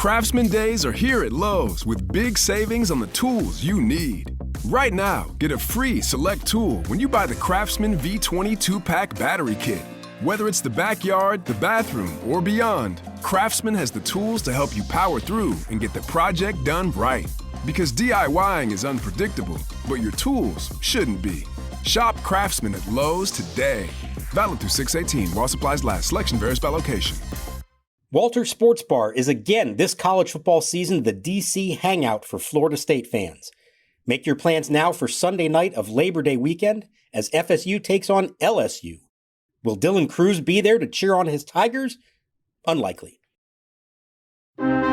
Craftsman Days are here at Lowe's with big savings on the tools you need. Right now, get a free select tool when you buy the Craftsman V20 2-pack battery kit. Whether it's the backyard, the bathroom, or beyond, Craftsman has the tools to help you power through and get the project done right. Because DIYing is unpredictable, but your tools shouldn't be. Shop Craftsman at Lowe's today. Valid through 6/18 while supplies last. Selection varies by location. Walter Sports Bar is again this college football season the DC hangout for Florida State fans. Make your plans now for Sunday night of Labor Day weekend as FSU takes on LSU. Will Dylan Cruz be there to cheer on his Tigers? Unlikely. And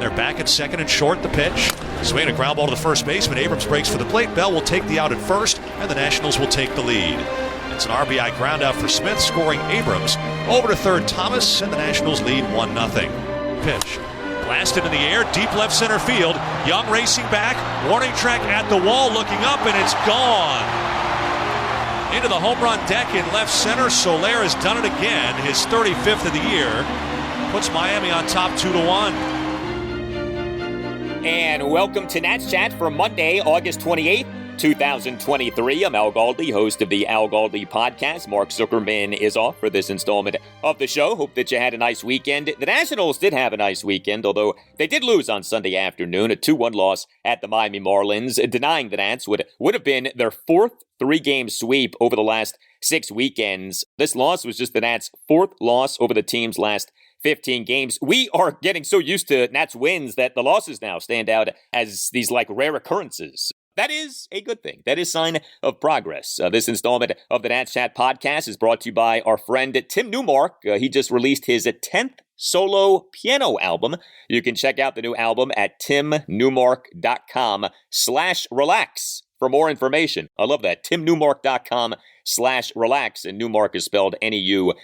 they're back at second and short, the pitch. Swinging a ground ball to the first baseman. Abrams breaks for the plate. Bell will take the out at first, and the Nationals will take the lead. It's an RBI ground out for Smith, scoring Abrams. Over to third, Thomas, and the Nationals lead 1-0. Pitch. Blasted in the air, deep left center field. Young racing back, warning track at the wall, looking up, and it's gone. Into the home run deck in left center. Soler has done it again, his 35th of the year. Puts Miami on top 2-1. And welcome to Nats Chat for Monday, August 28th, 2023. I'm Al Galdi, host of the Al Galdi podcast. Mark Zuckerman is off for this installment of the show. Hope that you had a nice weekend. The Nationals did have a nice weekend, although they did lose on Sunday afternoon, a 2-1 loss at the Miami Marlins, denying the Nats would have been their fourth three-game sweep over the last 6 weekends. This loss was just the Nats' fourth loss over the team's last 15 games. We are getting so used to Nats wins that the losses now stand out as these rare occurrences. That is a good thing. That is a sign of progress. This installment of the Nats Chat podcast is brought to you by our friend Tim Newmark. He just released his 10th solo piano album. You can check out the new album at timnewmark.com/relax for more information. I love that. timnewmark.com/relax. And Newmark is spelled Neumark.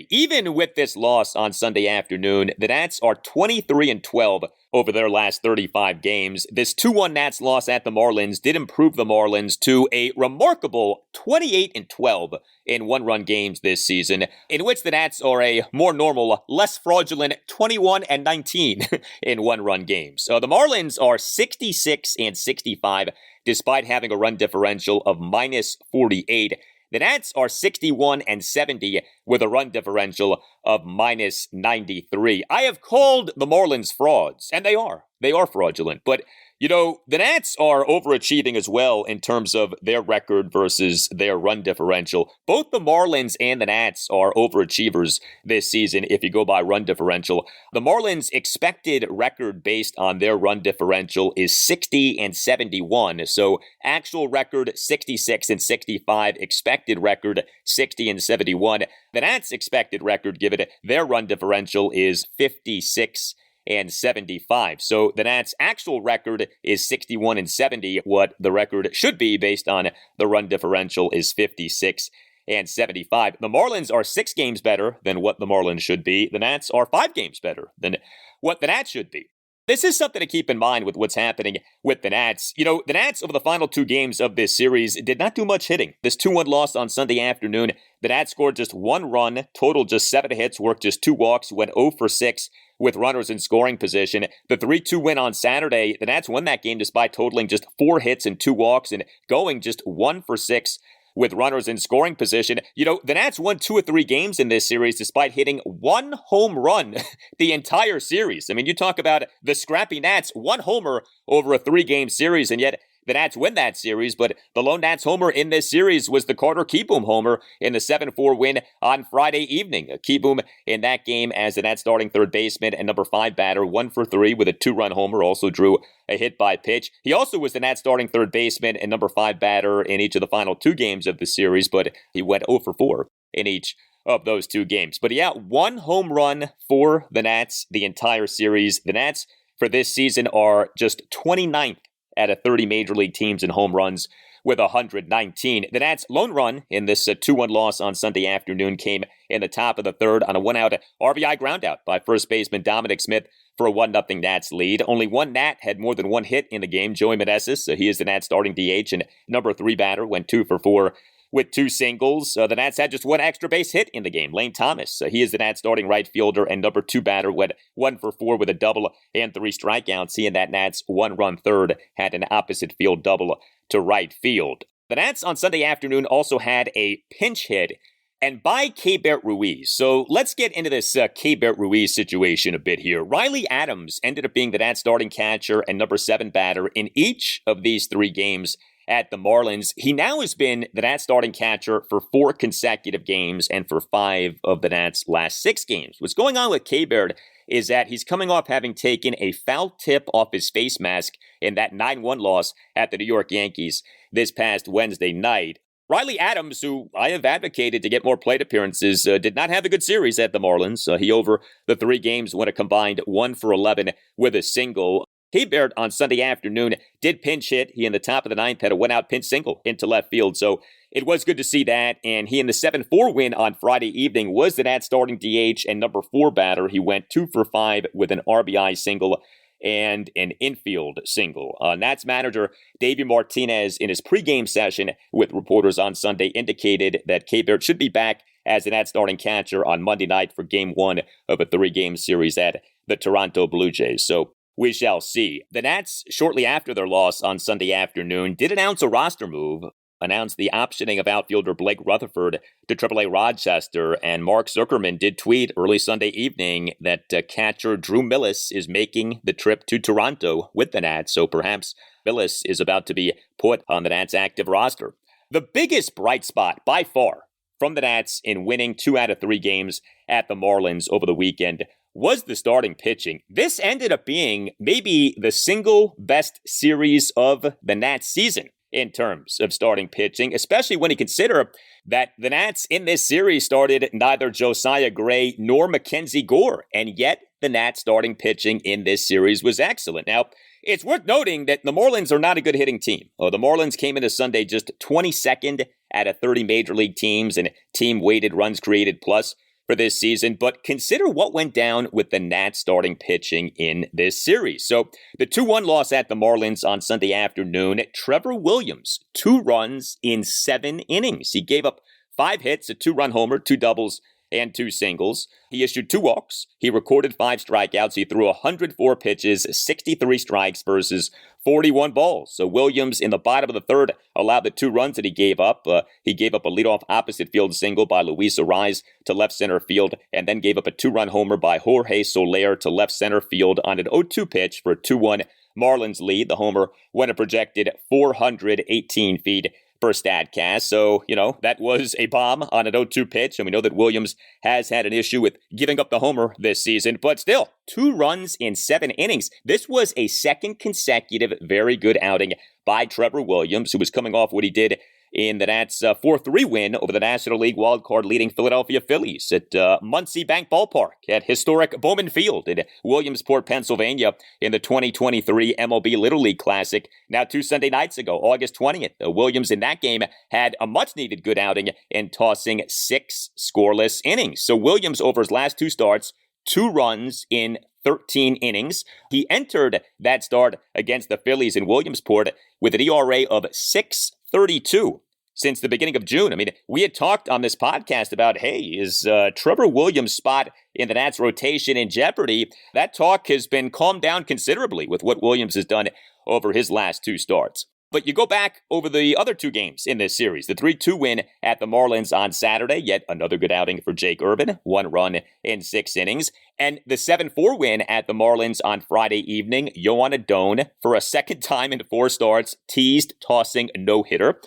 Even with this loss on Sunday afternoon, the Nats are 23-12 over their last 35 games. This 2-1 Nats loss at the Marlins did improve the Marlins to a remarkable 28-12 in one-run games this season, in which the Nats are a more normal, less fraudulent 21-19 in one-run games. The Marlins are 66-65 despite having a run differential of -48. The Nats are 61-70 with a run differential of -93. I have called the Marlins frauds, and they are. They are fraudulent. But, the Nats are overachieving as well in terms of their record versus their run differential. Both the Marlins and the Nats are overachievers this season if you go by run differential. The Marlins' expected record based on their run differential is 60-71. So actual record 66-65, expected record 60-71. The Nats' expected record given their run differential is 56-75. So the Nats' actual record is 61-70. What the record should be based on the run differential is 56-75. The Marlins are 6 games better than what the Marlins should be. The Nats are 5 games better than what the Nats should be. This is something to keep in mind with what's happening with the Nats. The Nats over the final 2 games of this series did not do much hitting. This 2-1 loss on Sunday afternoon, the Nats scored just 1 run, totaled just 7 hits, worked just 2 walks, went 0 for 6 with runners in scoring position. The 3-2 win on Saturday, the Nats won that game despite totaling just 4 hits and 2 walks and going just 1 for 6 with runners in scoring position. The Nats won 2 of 3 games in this series despite hitting 1 home run the entire series. I mean, you talk about the scrappy Nats, 1 homer over a 3-game series, and yet the Nats win that series, but the lone Nats homer in this series was the Carter Kieboom homer in the 7-4 win on Friday evening. Kieboom in that game as the Nats starting third baseman and number 5 batter, 1 for 3 with a 2-run homer, also drew a hit by pitch. He also was the Nats starting third baseman and number 5 batter in each of the final 2 games of the series, but he went 0 for 4 in each of those 2 games. But 1 home run for the Nats the entire series. The Nats for this season are just 29th out of 30 major league teams in home runs with 119. The Nats' lone run in this 2-1 loss on Sunday afternoon came in the top of the third on a 1-out RBI groundout by first baseman Dominic Smith for a 1-0 Nats lead. Only one Nat had more than 1 hit in the game, Joey Meneses. He is the Nats starting DH and number 3 batter, went 2 for 4 with 2 singles. The Nats had just 1 extra base hit in the game. Lane Thomas, he is the Nats starting right fielder and number 2 batter, went 1 for 4 with a double and 3 strikeouts. He and that Nats 1-run third had an opposite field double to right field. The Nats on Sunday afternoon also had a pinch hit, and by Keibert Ruiz. So let's get into this Keibert Ruiz situation a bit here. Riley Adams ended up being the Nats starting catcher and number 7 batter in each of these 3 games at the Marlins. He now has been the Nats starting catcher for 4 consecutive games and for 5 of the Nats' last 6 games. What's going on with Keibert is that he's coming off having taken a foul tip off his face mask in that 9-1 loss at the New York Yankees this past Wednesday night. Riley Adams, who I have advocated to get more plate appearances, did not have a good series at the Marlins. He, over the 3 games, went a combined 1 for 11 with a single. Keibert on Sunday afternoon did pinch hit. He in the top of the 9th had a 1-out pinch single into left field. So it was good to see that. And he in the 7-4 win on Friday evening was the Nats starting DH and number 4 batter. He went 2 for 5 with an RBI single and an infield single. Nats manager Davey Martinez, in his pregame session with reporters on Sunday, indicated that Keibert should be back as the Nats starting catcher on Monday night for Game 1 of a 3-game series at the Toronto Blue Jays. So we shall see. The Nats, shortly after their loss on Sunday afternoon, did announce a roster move, announced the optioning of outfielder Blake Rutherford to AAA Rochester, and Mark Zuckerman did tweet early Sunday evening that catcher Drew Millas is making the trip to Toronto with the Nats, so perhaps Millas is about to be put on the Nats active roster. The biggest bright spot, by far, from the Nats in winning 2 out of 3 games at the Marlins over the weekend was the starting pitching. This ended up being maybe the single best series of the Nats season in terms of starting pitching, especially when you consider that the Nats in this series started neither Josiah Gray nor Mackenzie Gore, and yet the Nats starting pitching in this series was excellent. Now, it's worth noting that the Marlins are not a good hitting team. The Marlins came into Sunday just 22nd out of 30 major league teams and team-weighted runs created plus for this season, but consider what went down with the Nats starting pitching in this series. So the 2-1 loss at the Marlins on Sunday afternoon, Trevor Williams, 2 runs in 7 innings. He gave up 5 hits, a 2-run homer, 2 doubles, and 2 singles. He issued 2 walks. He recorded 5 strikeouts. He threw 104 pitches, 63 strikes versus 41 balls. So Williams, in the bottom of the 3rd, allowed the 2 runs that he gave up. He gave up a leadoff opposite field single by Luis Arraez to left center field, and then gave up a 2-run homer by Jorge Soler to left center field on an 0-2 pitch for a 2-1 Marlins lead. The homer went a projected 418 feet per StatCast. So, that was a bomb on an 0-2 pitch. And we know that Williams has had an issue with giving up the homer this season. But still, 2 runs in 7 innings. This was a second consecutive very good outing by Trevor Williams, who was coming off what he did in the Nats' 4-3 win over the National League wildcard leading Philadelphia Phillies at Muncie Bank Ballpark at historic Bowman Field in Williamsport, Pennsylvania in the 2023 MLB Little League Classic. Now 2 Sunday nights ago, August 20th, Williams in that game had a much-needed good outing in tossing 6 scoreless innings. So Williams, over his last 2 starts, 2 runs in 13 innings. He entered that start against the Phillies in Williamsport with an ERA of 6.32 since the beginning of June. I mean, we had talked on this podcast about, hey, is Trevor Williams' spot in the Nats rotation in jeopardy? That talk has been calmed down considerably with what Williams has done over his last 2 starts. But you go back over the other 2 games in this series, the 3-2 win at the Marlins on Saturday, yet another good outing for Jake Urban, 1 run in 6 innings, and the 7-4 win at the Marlins on Friday evening. Yoan Adon, for a second time in 4 starts, teased tossing a no-hitter.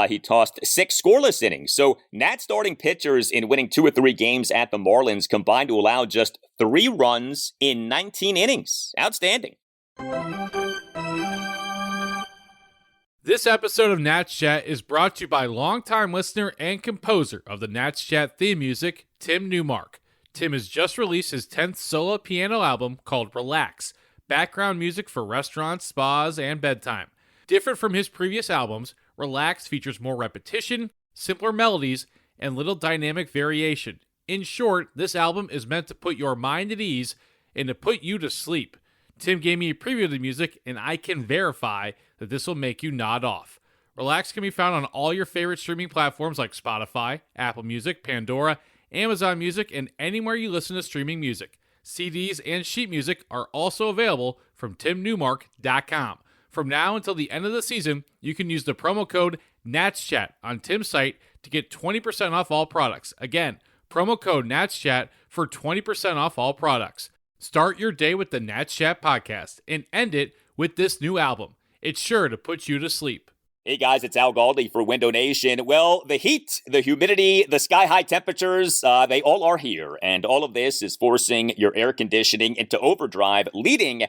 He tossed 6 scoreless innings. So Nats starting pitchers in winning 2 or 3 games at the Marlins combined to allow just 3 runs in 19 innings. Outstanding. This episode of Nats Chat is brought to you by longtime listener and composer of the Nats Chat theme music, Tim Newmark. Tim has just released his 10th solo piano album called Relax, background music for restaurants, spas, and bedtime. Different from his previous albums, Relax features more repetition, simpler melodies, and little dynamic variation. In short, this album is meant to put your mind at ease and to put you to sleep. Tim gave me a preview of the music, and I can verify that this will make you nod off. Relax can be found on all your favorite streaming platforms like Spotify, Apple Music, Pandora, Amazon Music, and anywhere you listen to streaming music. CDs and sheet music are also available from timnewmark.com. From now until the end of the season, you can use the promo code NATSCHAT on Tim's site to get 20% off all products. Again, promo code NATSCHAT for 20% off all products. Start your day with the NATSCHAT podcast and end it with this new album. It's sure to put you to sleep. Hey guys, it's Al Galdi for Window Nation. Well, the heat, the humidity, the sky-high temperatures, they all are here. And all of this is forcing your air conditioning into overdrive, leading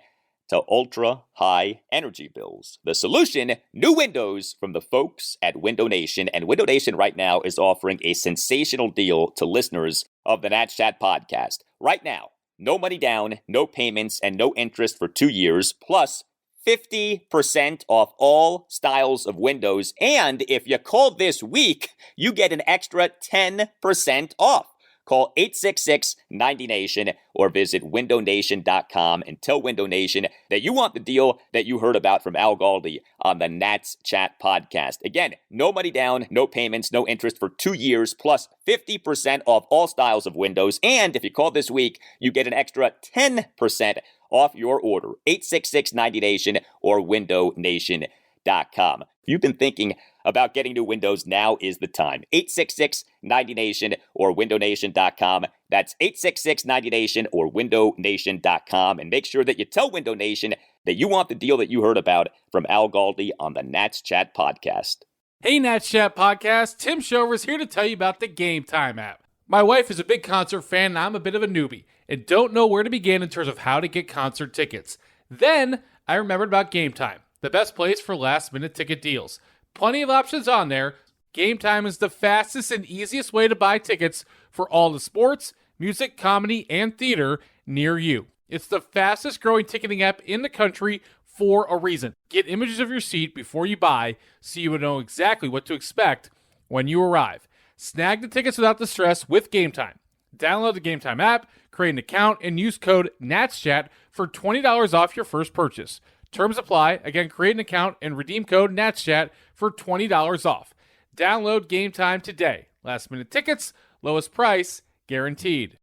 to ultra-high energy bills. The solution, new windows from the folks at Window Nation. And Window Nation right now is offering a sensational deal to listeners of the Nats Chat podcast. Right now, no money down, no payments, and no interest for 2 years, plus 50% off all styles of windows. And if you call this week, you get an extra 10% off. Call 866-90NATION or visit windownation.com and tell Window Nation that you want the deal that you heard about from Al Galdi on the Nats Chat podcast. Again, no money down, no payments, no interest for 2 years, plus 50% off all styles of windows. And if you call this week, you get an extra 10% off your order. 866-90NATION or windownation.com. If you've been thinking about getting new windows, now is the time. 866-90NATION or windownation.com. That's 866-90NATION or windownation.com. And make sure that you tell Window Nation that you want the deal that you heard about from Al Galdi on the Nats Chat podcast. Hey Nats Chat podcast, Tim Shover is here to tell you about the Game Time app. My wife is a big concert fan and I'm a bit of a newbie and don't know where to begin in terms of how to get concert tickets. Then I remembered about Game Time, the best place for last-minute ticket deals. Plenty of options on there. Game Time is the fastest and easiest way to buy tickets for all the sports, music, comedy, and theater near you. It's the fastest growing ticketing app in the country for a reason. Get images of your seat before you buy so you will know exactly what to expect when you arrive. Snag the tickets without the stress with Game Time. Download the Game Time app, create an account, and use code NATSCHAT for $20 off your first purchase. Terms apply. Again, create an account and redeem code NATSCHAT for $20 off. Download Game Time today. Last minute tickets, lowest price, guaranteed.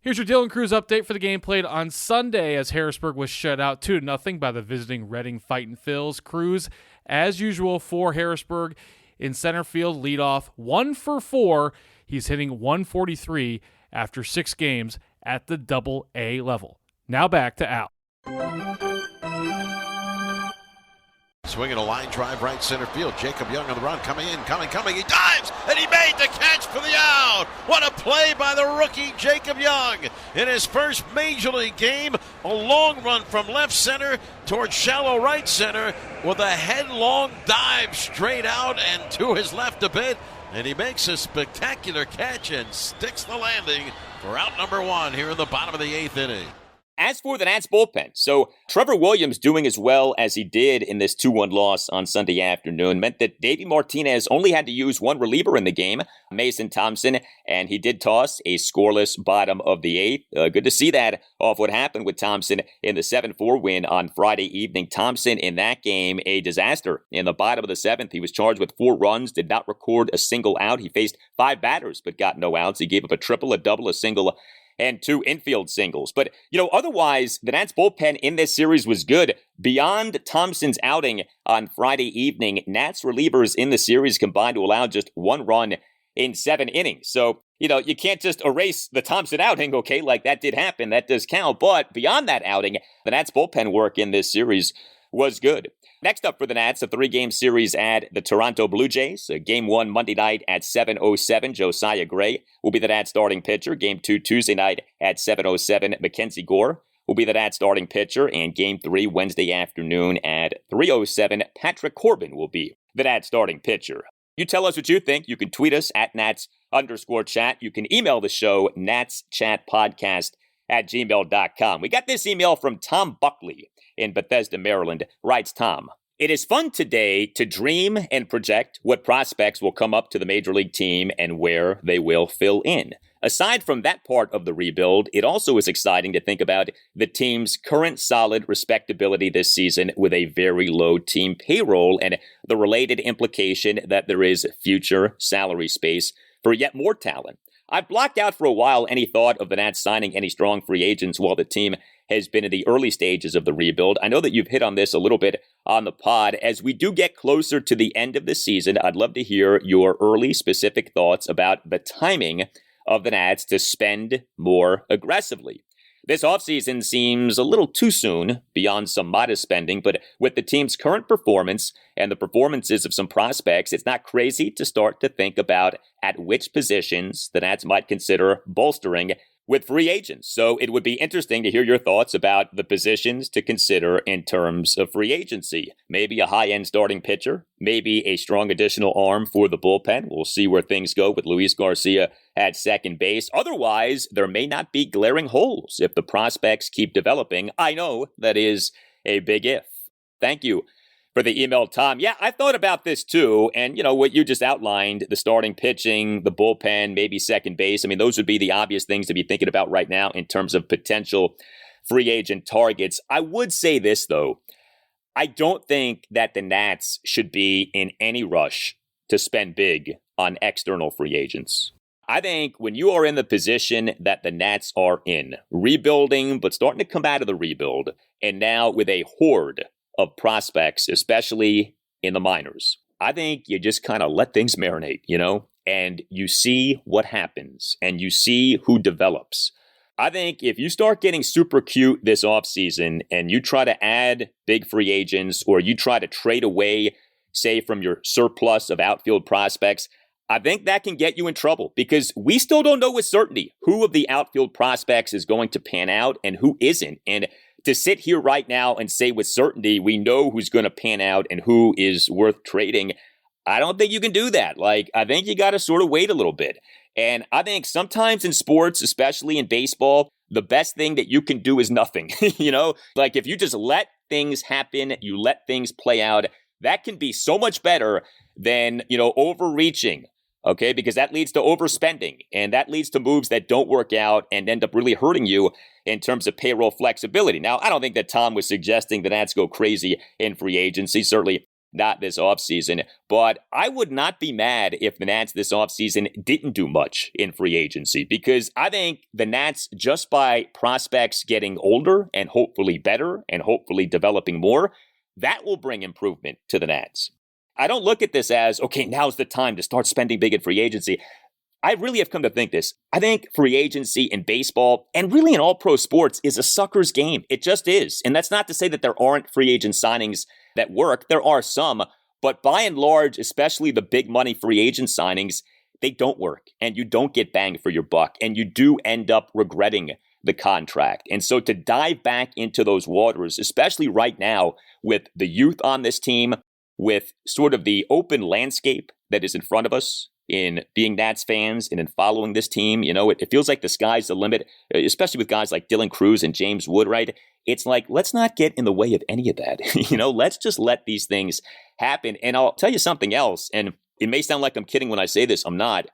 Here's your Dylan Cruz update for the game played on Sunday as Harrisburg was shut out 2-0 by the visiting Reading Fightin' Phils. Cruz, as usual for Harrisburg, in center field leadoff, 1 for 4. He's hitting 143 after 6 games at the Double-A level. Now back to Al. Swinging a line drive right center field. Jacob Young on the run, coming. He dives, and he made the catch for the out. What a play by the rookie Jacob Young in his first Major League game. A long run from left center towards shallow right center with a headlong dive straight out and to his left a bit. And he makes a spectacular catch and sticks the landing for out number 1 here in the bottom of the 8th inning. As for the Nats bullpen, so Trevor Williams doing as well as he did in this 2-1 loss on Sunday afternoon meant that Davey Martinez only had to use one reliever in the game, Mason Thompson, and he did toss a scoreless bottom of the 8th. Good to see that off what happened with Thompson in the 7-4 win on Friday evening. Thompson in that game, a disaster. In the bottom of the 7th, he was charged with 4 runs, did not record a single out. He faced 5 batters but got no outs. He gave up a triple, a double, a single, and 2 infield singles. But, otherwise, the Nats bullpen in this series was good. Beyond Thompson's outing on Friday evening, Nats relievers in the series combined to allow just 1 run in 7 innings. So, you can't just erase the Thompson outing, okay? Like, that did happen. That does count. But beyond that outing, the Nats bullpen work in this series was good. Next up for the Nats, a 3-game series at the Toronto Blue Jays. Game 1 Monday night at 7:07, Josiah Gray will be the Nats starting pitcher. Game 2 Tuesday night at 7:07, Mackenzie Gore will be the Nats starting pitcher. And Game 3 Wednesday afternoon at 3:07, Patrick Corbin will be the Nats starting pitcher. You tell us what you think. You can tweet us at Nats_chat. You can email the show, natschatpodcast@gmail.com. We got this email from Tom Buckley in Bethesda, Maryland. Writes Tom, "It is fun today to dream and project what prospects will come up to the Major League team and where they will fill in. aside from that part of the rebuild, it also is exciting to think about the team's current solid respectability this season with a very low team payroll and the related implication that there is future salary space for yet more talent. I've blocked out for a while any thought of the Nats signing any strong free agents while the team has been in the early stages of the rebuild. I know that you've hit on this a little bit on the pod. As we do get closer to the end of the season, I'd love to hear your early specific thoughts about the timing of the Nats to spend more aggressively. This offseason seems a little too soon beyond some modest spending, but with the team's current performance and the performances of some prospects, it's not crazy to start to think about at which positions the Nats might consider bolstering with free agents. So it would be interesting to hear your thoughts about the positions to consider in terms of free agency. Maybe a high-end starting pitcher, maybe a strong additional arm for the bullpen. We'll see where things go with Luis Garcia at second base. Otherwise, there may not be glaring holes if the prospects keep developing. I know that is a big if. Thank you for the email, Tom. Yeah, I thought about this too. And, what you just outlined, the starting pitching, the bullpen, maybe second base. I mean, those would be the obvious things to be thinking about right now in terms of potential free agent targets. I would say this, though. I don't think that the Nats should be in any rush to spend big on external free agents. I think when you are in the position that the Nats are in, rebuilding, but starting to come out of the rebuild, and now with a horde of prospects, especially in the minors, I think you just kind of let things marinate, and you see what happens and you see who develops. I think if you start getting super cute this offseason and you try to add big free agents or you try to trade away, say, from your surplus of outfield prospects, I think that can get you in trouble because we still don't know with certainty who of the outfield prospects is going to pan out and who isn't. And to sit here right now and say with certainty we know who's going to pan out and who is worth trading, I don't think you can do that. I think you got to sort of wait a little bit. And I think sometimes in sports, especially in baseball, the best thing that you can do is nothing. If you just let things happen, you let things play out, that can be so much better than, overreaching. Okay, because that leads to overspending and that leads to moves that don't work out and end up really hurting you in terms of payroll flexibility. Now, I don't think that Tom was suggesting the Nats go crazy in free agency, certainly not this offseason, but I would not be mad if the Nats this offseason didn't do much in free agency because I think the Nats, just by prospects getting older and hopefully better and hopefully developing more, that will bring improvement to the Nats. I don't look at this as, okay, now's the time to start spending big in free agency. I really have come to think this. I think free agency in baseball and really in all pro sports is a sucker's game. It just is. And that's not to say that there aren't free agent signings that work. There are some. But by and large, especially the big money free agent signings, they don't work. And you don't get bang for your buck. And you do end up regretting the contract. And so to dive back into those waters, especially right now with the youth on this team, with sort of the open landscape that is in front of us in being Nats fans and in following this team, it feels like the sky's the limit, especially with guys like Dylan Cruz and James Wood, right? It's like, let's not get in the way of any of that. Let's just let these things happen. And I'll tell you something else, and it may sound like I'm kidding when I say this, I'm not.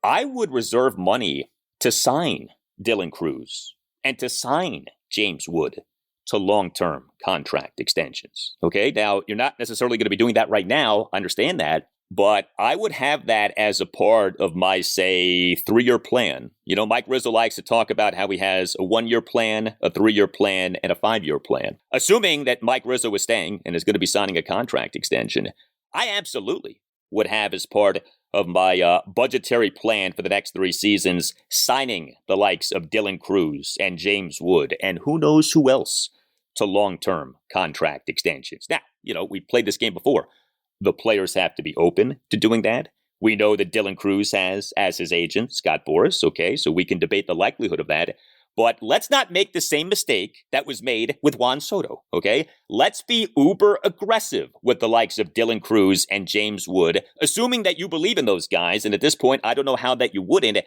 I would reserve money to sign Dylan Cruz and to sign James Wood to long-term contract extensions. Okay, now you're not necessarily going to be doing that right now. I understand that. But I would have that as a part of my, say, 3-year plan. Mike Rizzo likes to talk about how he has a 1-year plan, a 3-year plan, and a 5-year plan. Assuming that Mike Rizzo is staying and is going to be signing a contract extension, I absolutely would have as part of my budgetary plan for the next 3 seasons, signing the likes of Dylan Cruz and James Wood and who knows who else to long-term contract extensions. Now, we've played this game before. The players have to be open to doing that. We know that Dylan Cruz has as his agent, Scott Boras, okay, so we can debate the likelihood of that. But let's not make the same mistake that was made with Juan Soto, okay? Let's be uber aggressive with the likes of Dylan Cruz and James Wood, assuming that you believe in those guys. And at this point, I don't know how that you wouldn't,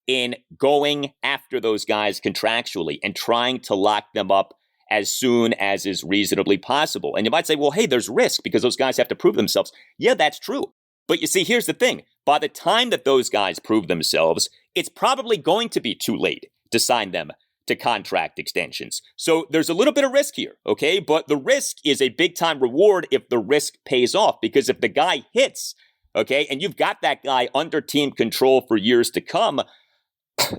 in going after those guys contractually and trying to lock them up as soon as is reasonably possible. And you might say, well, hey, there's risk because those guys have to prove themselves. Yeah, that's true. But you see, here's the thing. By the time that those guys prove themselves, it's probably going to be too late to sign them to contract extensions. So there's a little bit of risk here, okay? But the risk is a big-time reward if the risk pays off, because if the guy hits, okay, and you've got that guy under team control for years to come,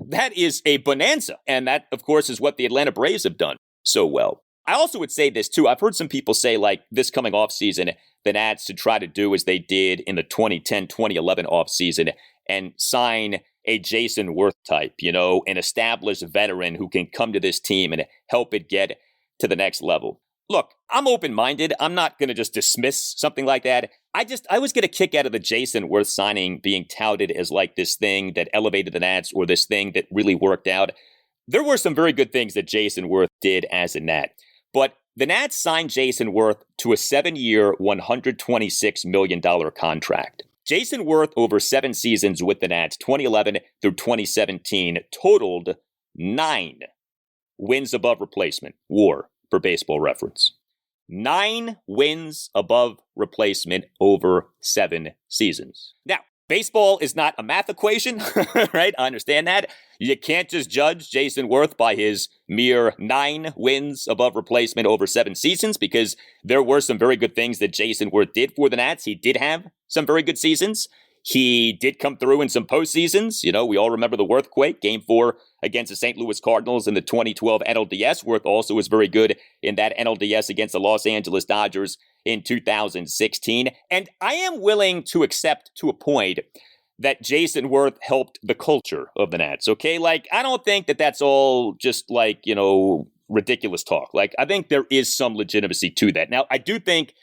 that is a bonanza. And that, of course, is what the Atlanta Braves have done so well. I also would say this, too. I've heard some people say, like, this coming offseason, the Nats should try to do as they did in the 2010-2011 offseason and sign a Jason Worth type, an established veteran who can come to this team and help it get to the next level. Look, I'm open-minded. I'm not going to just dismiss something like that. I was get a kick out of the Jason Worth signing being touted as like this thing that elevated the Nats or this thing that really worked out. There were some very good things that Jason Worth did as a Nat, but the Nats signed Jason Worth to a 7-year, $126 million contract. Jason Worth, over 7 seasons with the Nats, 2011 through 2017, totaled 9 wins above replacement, WAR, for Baseball Reference. 9 wins above replacement over 7 seasons. Now, baseball is not a math equation, right? I understand that. You can't just judge Jason Worth by his mere 9 wins above replacement over 7 seasons, because there were some very good things that Jason Worth did for the Nats. He did have some very good seasons. He did come through in some postseasons. We all remember the Worthquake, Game 4 against the St. Louis Cardinals in the 2012 NLDS. Worth also was very good in that NLDS against the Los Angeles Dodgers in 2016. And I am willing to accept to a point that Jason Worth helped the culture of the Nats, okay? Like, I don't think that that's all just like, ridiculous talk. Like, I think there is some legitimacy to that. Now, I do think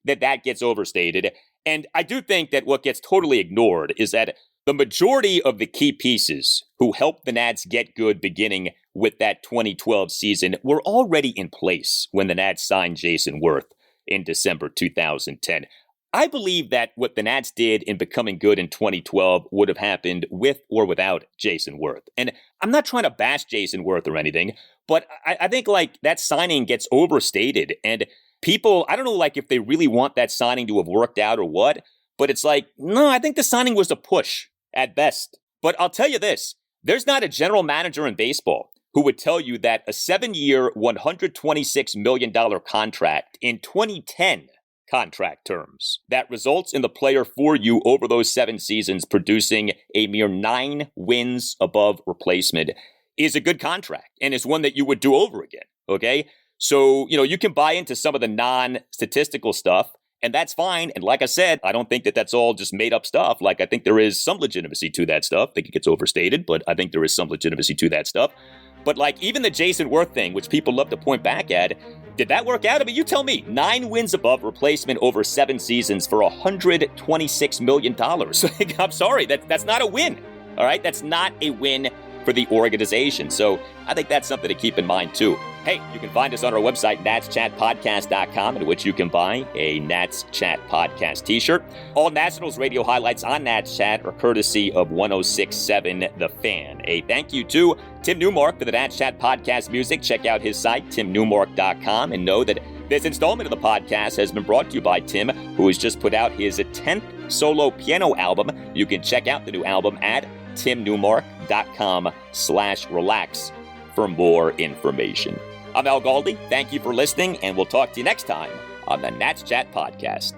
that gets overstated. And I do think that what gets totally ignored is that the majority of the key pieces who helped the Nats get good beginning with that 2012 season were already in place when the Nats signed Jason Worth in December 2010. I believe that what the Nats did in becoming good in 2012 would have happened with or without Jason Worth. And I'm not trying to bash Jason Worth or anything, but I think like that signing gets overstated. And people, I don't know, like if they really want that signing to have worked out or what, but it's like, no, I think the signing was a push at best. But I'll tell you this, there's not a general manager in baseball who would tell you that a 7-year, $126 million contract in 2010 contract terms that results in the player for you over those 7 seasons producing a mere 9 wins above replacement is a good contract and is one that you would do over again, okay? So, you can buy into some of the non-statistical stuff, and that's fine. And like I said, I don't think that that's all just made up stuff. Like, I think there is some legitimacy to that stuff. I think it gets overstated, but I think there is some legitimacy to that stuff. But like, even the Jason Worth thing, which people love to point back at, did that work out? I mean, you tell me. 9 wins above replacement over 7 seasons for $126 million. I'm sorry, that's not a win. All right, that's not a win for the organization. So I think that's something to keep in mind too. Hey, you can find us on our website, natschatpodcast.com, in which you can buy a Nats Chat Podcast t-shirt. All Nationals radio highlights on Nats Chat are courtesy of 106.7 The Fan. A thank you to Tim Newmark for the Nats Chat Podcast music. Check out his site, timnewmark.com, and know that this installment of the podcast has been brought to you by Tim, who has just put out his 10th solo piano album. You can check out the new album at timnewmark.com/relax for more information. I'm Al Galdi. Thank you for listening, and we'll talk to you next time on the Nats Chat Podcast.